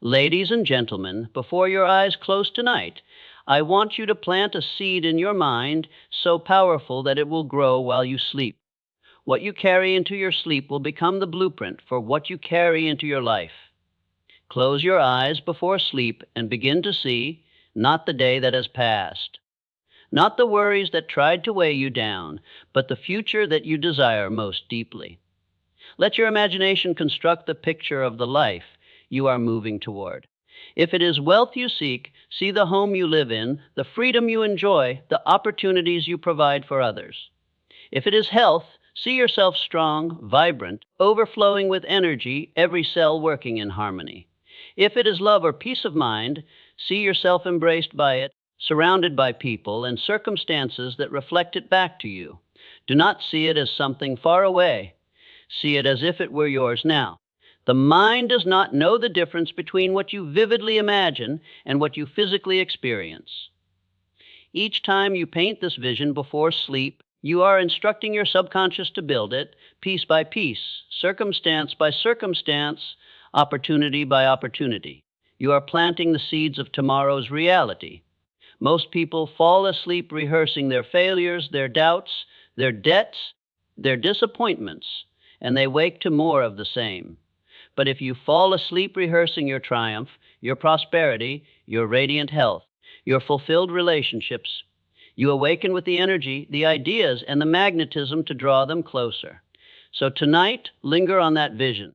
Ladies and gentlemen, before your eyes close tonight, I want you to plant a seed in your mind so powerful that it will grow while you sleep. What you carry into your sleep will become the blueprint for what you carry into your life. Close your eyes before sleep and begin to see, not the day that has passed, not the worries that tried to weigh you down, but the future that you desire most deeply. Let your imagination construct the picture of the life you are moving toward. If it is wealth you seek, see the home you live in, the freedom you enjoy, the opportunities you provide for others. If it is health, see yourself strong, vibrant, overflowing with energy, every cell working in harmony. If it is love or peace of mind, see yourself embraced by it, surrounded by people and circumstances that reflect it back to you. Do not see it as something far away. See it as if it were yours now. The mind does not know the difference between what you vividly imagine and what you physically experience. Each time you paint this vision before sleep, you are instructing your subconscious to build it, piece by piece, circumstance by circumstance, opportunity by opportunity. You are planting the seeds of tomorrow's reality. Most people fall asleep rehearsing their failures, their doubts, their debts, their disappointments, and they wake to more of the same. But if you fall asleep rehearsing your triumph, your prosperity, your radiant health, your fulfilled relationships, you awaken with the energy, the ideas, and the magnetism to draw them closer. So tonight, linger on that vision.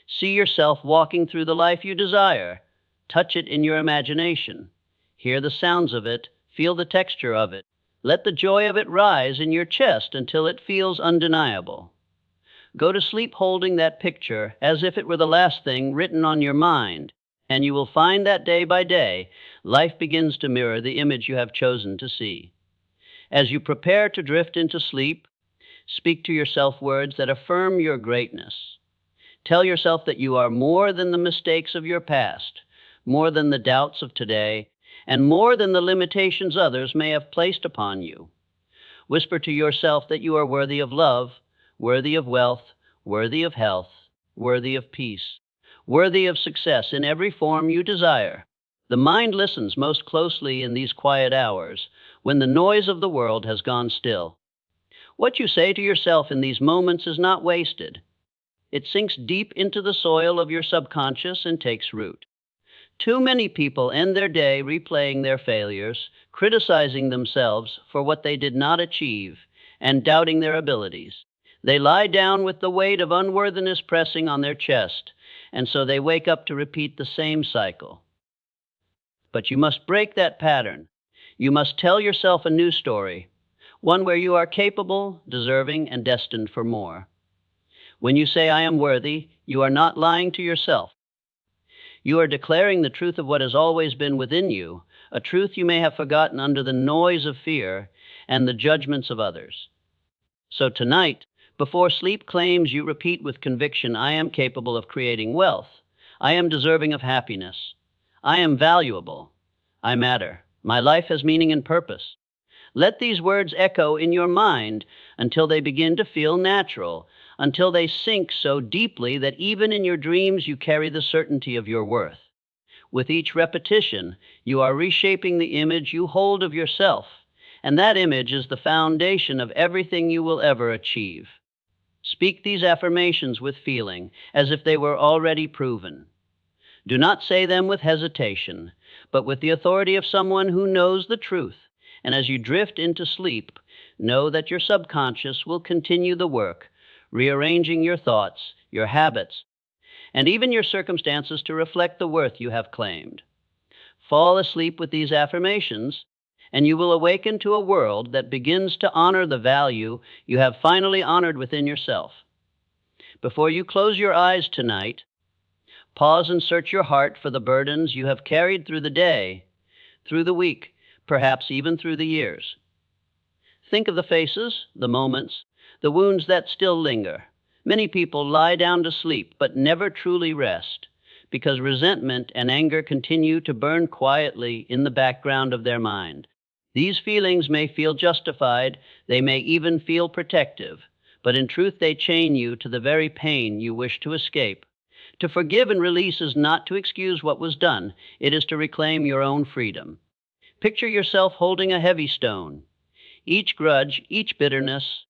See yourself walking through the life you desire. Touch it in your imagination. Hear the sounds of it, feel the texture of it. Let the joy of it rise in your chest until it feels undeniable. Go to sleep holding that picture as if it were the last thing written on your mind, and you will find that day by day, life begins to mirror the image you have chosen to see. As you prepare to drift into sleep, speak to yourself words that affirm your greatness. Tell yourself that you are more than the mistakes of your past, more than the doubts of today, and more than the limitations others may have placed upon you. Whisper to yourself that you are worthy of love, worthy of wealth, worthy of health, worthy of peace, worthy of success in every form you desire. The mind listens most closely in these quiet hours, when the noise of the world has gone still. What you say to yourself in these moments is not wasted. It sinks deep into the soil of your subconscious and takes root. Too many people end their day replaying their failures, criticizing themselves for what they did not achieve, and doubting their abilities. They lie down with the weight of unworthiness pressing on their chest, and so they wake up to repeat the same cycle. But you must break that pattern. You must tell yourself a new story, one where you are capable, deserving, and destined for more. When you say, "I am worthy," you are not lying to yourself. You are declaring the truth of what has always been within you, a truth you may have forgotten under the noise of fear and the judgments of others. So tonight, before sleep claims, you repeat with conviction, "I am capable of creating wealth. I am deserving of happiness. I am valuable. I matter. My life has meaning and purpose." Let these words echo in your mind until they begin to feel natural, until they sink so deeply that even in your dreams you carry the certainty of your worth. With each repetition, you are reshaping the image you hold of yourself, and that image is the foundation of everything you will ever achieve. Speak these affirmations with feeling, as if they were already proven. Do not say them with hesitation, but with the authority of someone who knows the truth. And as you drift into sleep, know that your subconscious will continue the work, rearranging your thoughts, your habits, and even your circumstances to reflect the worth you have claimed. Fall asleep with these affirmations, and you will awaken to a world that begins to honor the value you have finally honored within yourself. Before you close your eyes tonight, pause and search your heart for the burdens you have carried through the day, through the week, perhaps even through the years. Think of the faces, the moments, the wounds that still linger. Many people lie down to sleep but never truly rest, because resentment and anger continue to burn quietly in the background of their mind. These feelings may feel justified, they may even feel protective, but in truth they chain you to the very pain you wish to escape. To forgive and release is not to excuse what was done, it is to reclaim your own freedom. Picture yourself holding a heavy stone. Each grudge, each bitterness,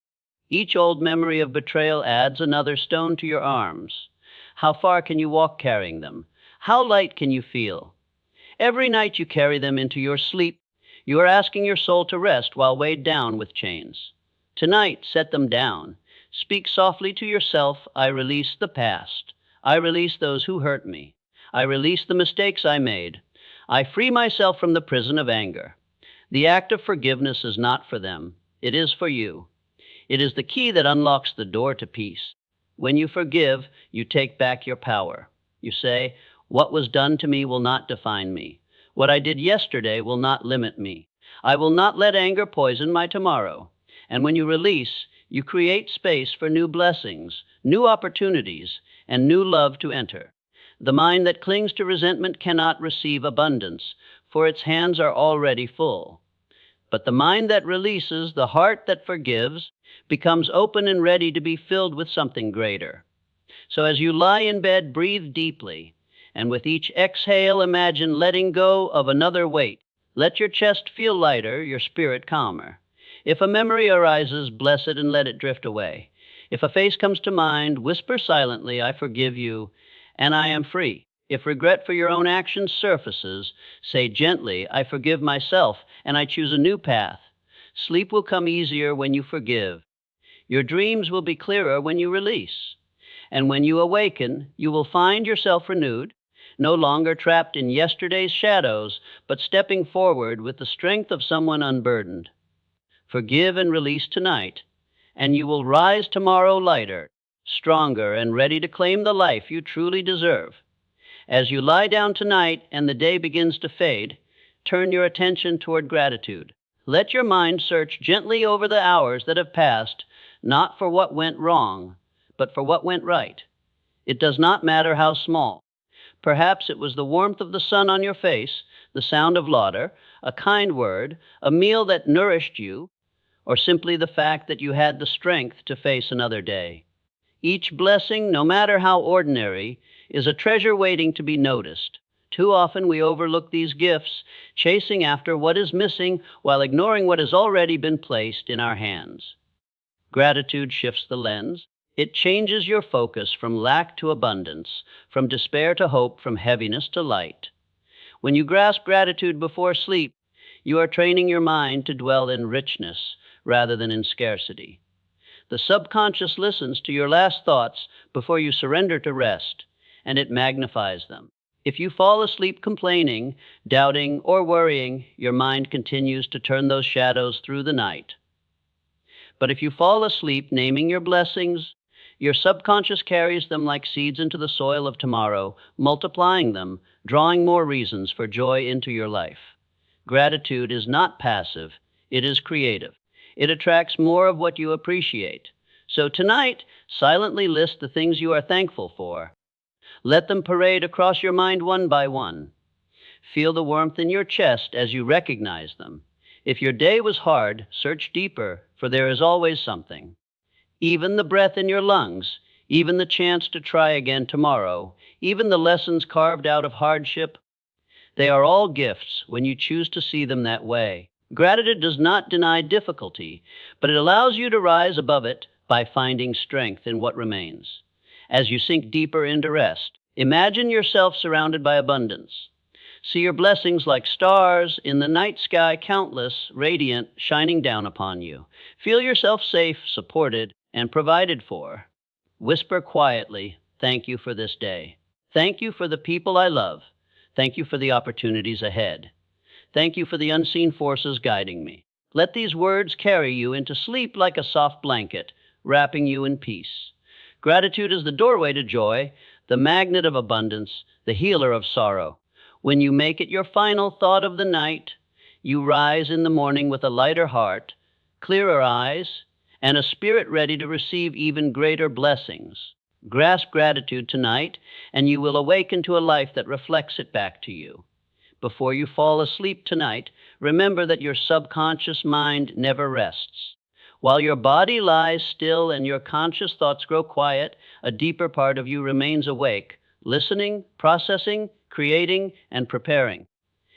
each old memory of betrayal adds another stone to your arms. How far can you walk carrying them? How light can you feel? Every night you carry them into your sleep, you are asking your soul to rest while weighed down with chains. Tonight, set them down. Speak softly to yourself, I release the past. I release those who hurt me. I release the mistakes I made. I free myself from the prison of anger. The act of forgiveness is not for them. It is for you. It is the key that unlocks the door to peace. When you forgive, you take back your power. You say, what was done to me will not define me. What I did yesterday will not limit me. I will not let anger poison my tomorrow. And when you release, you create space for new blessings, new opportunities, and new love to enter. The mind that clings to resentment cannot receive abundance, for its hands are already full. But the mind that releases, the heart that forgives, becomes open and ready to be filled with something greater. So as you lie in bed, breathe deeply, and with each exhale, imagine letting go of another weight. Let your chest feel lighter, your spirit calmer. If a memory arises, bless it and let it drift away. If a face comes to mind, whisper silently, I forgive you, and I am free. If regret for your own actions surfaces, say gently, I forgive myself, and I choose a new path. Sleep will come easier when you forgive. Your dreams will be clearer when you release. And when you awaken, you will find yourself renewed, no longer trapped in yesterday's shadows, but stepping forward with the strength of someone unburdened. Forgive and release tonight, and you will rise tomorrow lighter, stronger, and ready to claim the life you truly deserve. As you lie down tonight and the day begins to fade, turn your attention toward gratitude. Let your mind search gently over the hours that have passed, not for what went wrong, but for what went right. It does not matter how small. Perhaps it was the warmth of the sun on your face, the sound of laughter, a kind word, a meal that nourished you, or simply the fact that you had the strength to face another day. Each blessing, no matter how ordinary, is a treasure waiting to be noticed. Too often we overlook these gifts, chasing after what is missing while ignoring what has already been placed in our hands. Gratitude shifts the lens. It changes your focus from lack to abundance, from despair to hope, from heaviness to light. When you grasp gratitude before sleep, you are training your mind to dwell in richness rather than in scarcity. The subconscious listens to your last thoughts before you surrender to rest, and it magnifies them. If you fall asleep complaining, doubting, or worrying, your mind continues to turn those shadows through the night. But if you fall asleep naming your blessings, your subconscious carries them like seeds into the soil of tomorrow, multiplying them, drawing more reasons for joy into your life. Gratitude is not passive, it is creative. It attracts more of what you appreciate. So tonight, silently list the things you are thankful for. Let them parade across your mind one by one. Feel the warmth in your chest as you recognize them. If your day was hard, search deeper, for there is always something. Even the breath in your lungs, even the chance to try again tomorrow, even the lessons carved out of hardship, they are all gifts when you choose to see them that way. Gratitude does not deny difficulty, but it allows you to rise above it by finding strength in what remains. As you sink deeper into rest, imagine yourself surrounded by abundance. See your blessings like stars in the night sky, countless, radiant, shining down upon you. Feel yourself safe, supported, and provided for. Whisper quietly, thank you for this day. Thank you for the people I love. Thank you for the opportunities ahead. Thank you for the unseen forces guiding me. Let these words carry you into sleep like a soft blanket, wrapping you in peace. Gratitude is the doorway to joy, the magnet of abundance, the healer of sorrow. When you make it your final thought of the night, you rise in the morning with a lighter heart, clearer eyes, and a spirit ready to receive even greater blessings. Grasp gratitude tonight, and you will awaken to a life that reflects it back to you. Before you fall asleep tonight, remember that your subconscious mind never rests. While your body lies still and your conscious thoughts grow quiet, a deeper part of you remains awake, listening, processing, creating, and preparing.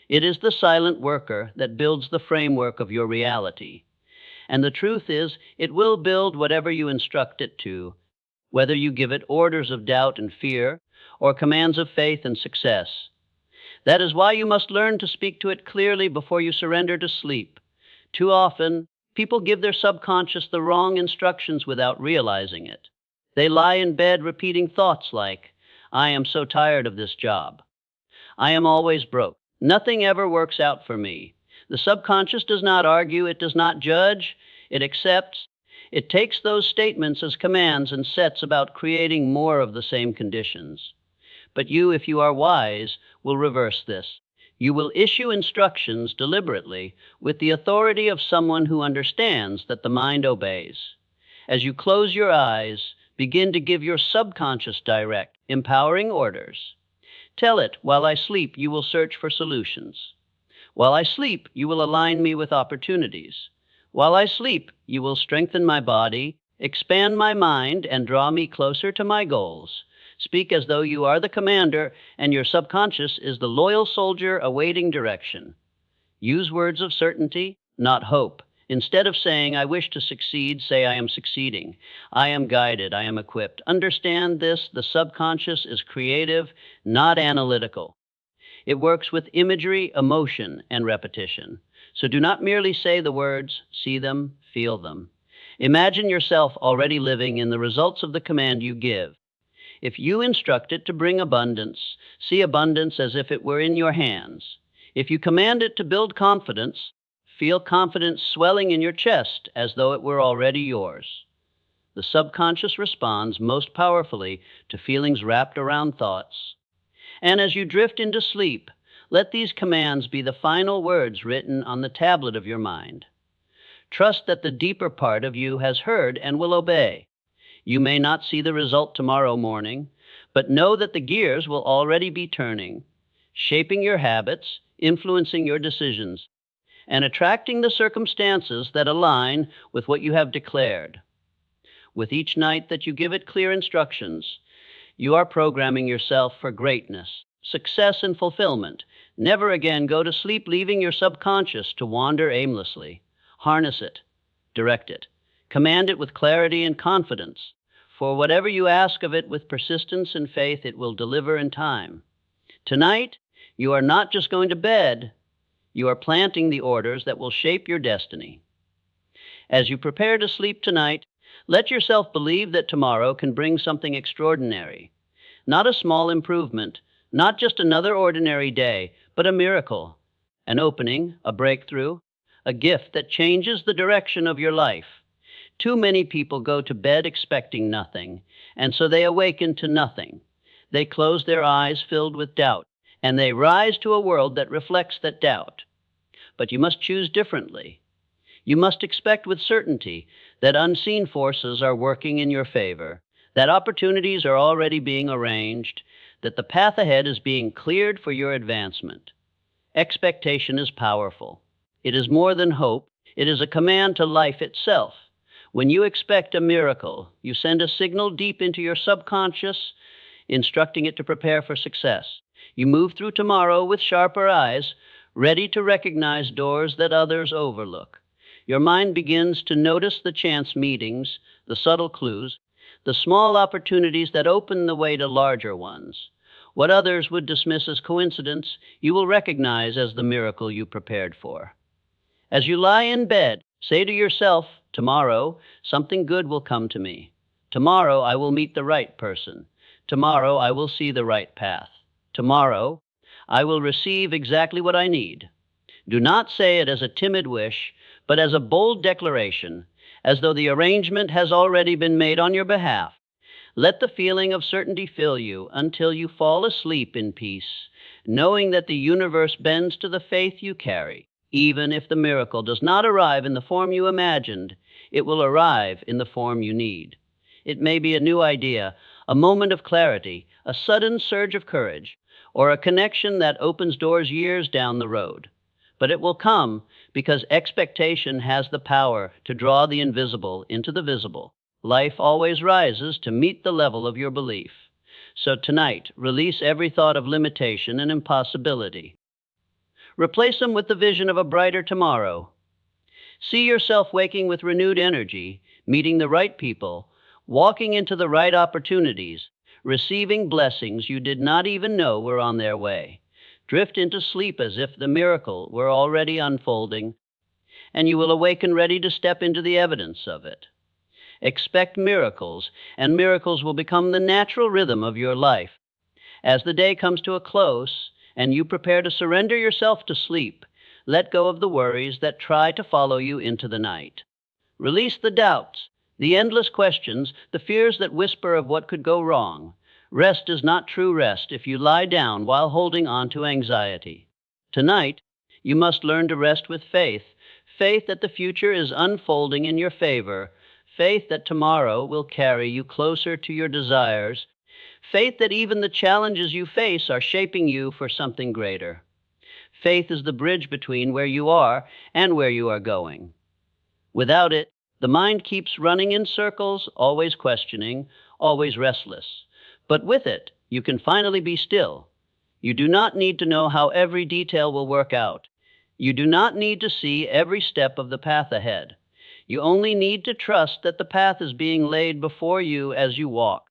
It is the silent worker that builds the framework of your reality. And the truth is, it will build whatever you instruct it to, whether you give it orders of doubt and fear or commands of faith and success. That is why you must learn to speak to it clearly before you surrender to sleep. Too often, people give their subconscious the wrong instructions without realizing it. They lie in bed repeating thoughts like, I am so tired of this job. I am always broke. Nothing ever works out for me. The subconscious does not argue, it does not judge, it accepts. It takes those statements as commands and sets about creating more of the same conditions. But you, if you are wise, will reverse this. You will issue instructions deliberately with the authority of someone who understands that the mind obeys. As you close your eyes, begin to give your subconscious direct, empowering orders. Tell it, while I sleep, you will search for solutions. While I sleep, you will align me with opportunities. While I sleep, you will strengthen my body, expand my mind, and draw me closer to my goals. Speak as though you are the commander and your subconscious is the loyal soldier awaiting direction. Use words of certainty, not hope. Instead of saying, I wish to succeed, say, I am succeeding. I am guided, I am equipped. Understand this, the subconscious is creative, not analytical. It works with imagery, emotion, and repetition. So do not merely say the words, see them, feel them. Imagine yourself already living in the results of the command you give. If you instruct it to bring abundance, see abundance as if it were in your hands. If you command it to build confidence, feel confidence swelling in your chest as though it were already yours. The subconscious responds most powerfully to feelings wrapped around thoughts. And as you drift into sleep, let these commands be the final words written on the tablet of your mind. Trust that the deeper part of you has heard and will obey. You may not see the result tomorrow morning, but know that the gears will already be turning, shaping your habits, influencing your decisions, and attracting the circumstances that align with what you have declared. With each night that you give it clear instructions, you are programming yourself for greatness, success, and fulfillment. Never again go to sleep leaving your subconscious to wander aimlessly. Harness it, direct it, command it with clarity and confidence. For whatever you ask of it with persistence and faith, it will deliver in time. Tonight, you are not just going to bed, you are planting the orders that will shape your destiny. As you prepare to sleep tonight, let yourself believe that tomorrow can bring something extraordinary. Not a small improvement, not just another ordinary day, but a miracle, an opening, a breakthrough, a gift that changes the direction of your life. Too many people go to bed expecting nothing, and so they awaken to nothing. They close their eyes filled with doubt, and they rise to a world that reflects that doubt. But you must choose differently. You must expect with certainty that unseen forces are working in your favor, that opportunities are already being arranged, that the path ahead is being cleared for your advancement. Expectation is powerful. It is more than hope. It is a command to life itself. When you expect a miracle, you send a signal deep into your subconscious, instructing it to prepare for success. You move through tomorrow with sharper eyes, ready to recognize doors that others overlook. Your mind begins to notice the chance meetings, the subtle clues, the small opportunities that open the way to larger ones. What others would dismiss as coincidence, you will recognize as the miracle you prepared for. As you lie in bed, say to yourself, tomorrow, something good will come to me. Tomorrow, I will meet the right person. Tomorrow, I will see the right path. Tomorrow, I will receive exactly what I need. Do not say it as a timid wish, but as a bold declaration, as though the arrangement has already been made on your behalf. Let the feeling of certainty fill you until you fall asleep in peace, knowing that the universe bends to the faith you carry. Even if the miracle does not arrive in the form you imagined, it will arrive in the form you need. It may be a new idea, a moment of clarity, a sudden surge of courage, or a connection that opens doors years down the road. But it will come because expectation has the power to draw the invisible into the visible. Life always rises to meet the level of your belief. So tonight, release every thought of limitation and impossibility. Replace them with the vision of a brighter tomorrow. See yourself waking with renewed energy, meeting the right people, walking into the right opportunities, receiving blessings you did not even know were on their way. Drift into sleep as if the miracle were already unfolding, and you will awaken ready to step into the evidence of it. Expect miracles, and miracles will become the natural rhythm of your life. As the day comes to a close, and you prepare to surrender yourself to sleep, let go of the worries that try to follow you into the night. Release the doubts, the endless questions, the fears that whisper of what could go wrong. Rest is not true rest if you lie down while holding on to anxiety. Tonight, you must learn to rest with faith, faith that the future is unfolding in your favor, faith that tomorrow will carry you closer to your desires, faith that even the challenges you face are shaping you for something greater. Faith is the bridge between where you are and where you are going. Without it, the mind keeps running in circles, always questioning, always restless. But with it, you can finally be still. You do not need to know how every detail will work out. You do not need to see every step of the path ahead. You only need to trust that the path is being laid before you as you walk.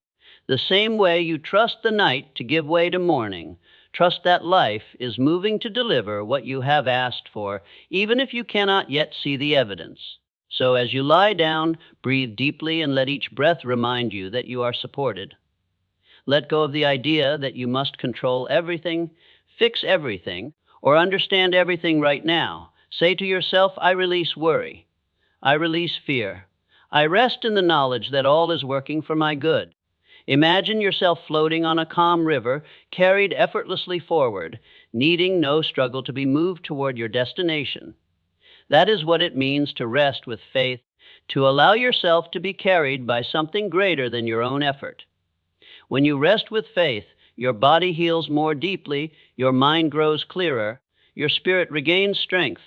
The same way you trust the night to give way to morning, trust that life is moving to deliver what you have asked for, even if you cannot yet see the evidence. So as you lie down, breathe deeply and let each breath remind you that you are supported. Let go of the idea that you must control everything, fix everything, or understand everything right now. Say to yourself, I release worry. I release fear. I rest in the knowledge that all is working for my good. Imagine yourself floating on a calm river, carried effortlessly forward, needing no struggle to be moved toward your destination. That is what it means to rest with faith, to allow yourself to be carried by something greater than your own effort. When you rest with faith, your body heals more deeply, your mind grows clearer, your spirit regains strength.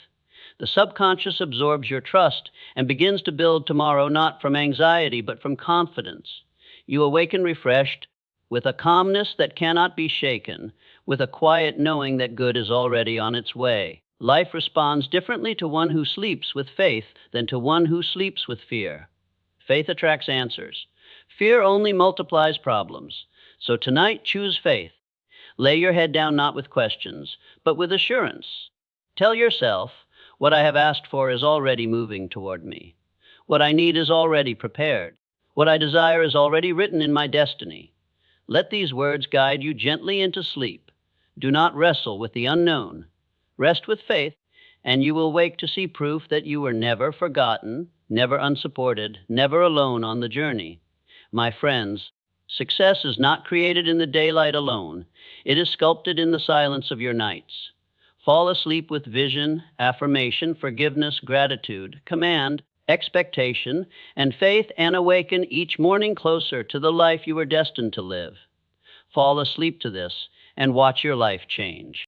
The subconscious absorbs your trust and begins to build tomorrow not from anxiety but from confidence. You awaken refreshed, with a calmness that cannot be shaken, with a quiet knowing that good is already on its way. Life responds differently to one who sleeps with faith than to one who sleeps with fear. Faith attracts answers. Fear only multiplies problems. So tonight, choose faith. Lay your head down not with questions, but with assurance. Tell yourself, what I have asked for is already moving toward me. What I need is already prepared. What I desire is already written in my destiny. Let these words guide you gently into sleep. Do not wrestle with the unknown. Rest with faith, and you will wake to see proof that you were never forgotten, never unsupported, never alone on the journey. My friends, success is not created in the daylight alone. It is sculpted in the silence of your nights. Fall asleep with vision, affirmation, forgiveness, gratitude, command, expectation, and faith, and awaken each morning closer to the life you were destined to live. Fall asleep to this and watch your life change.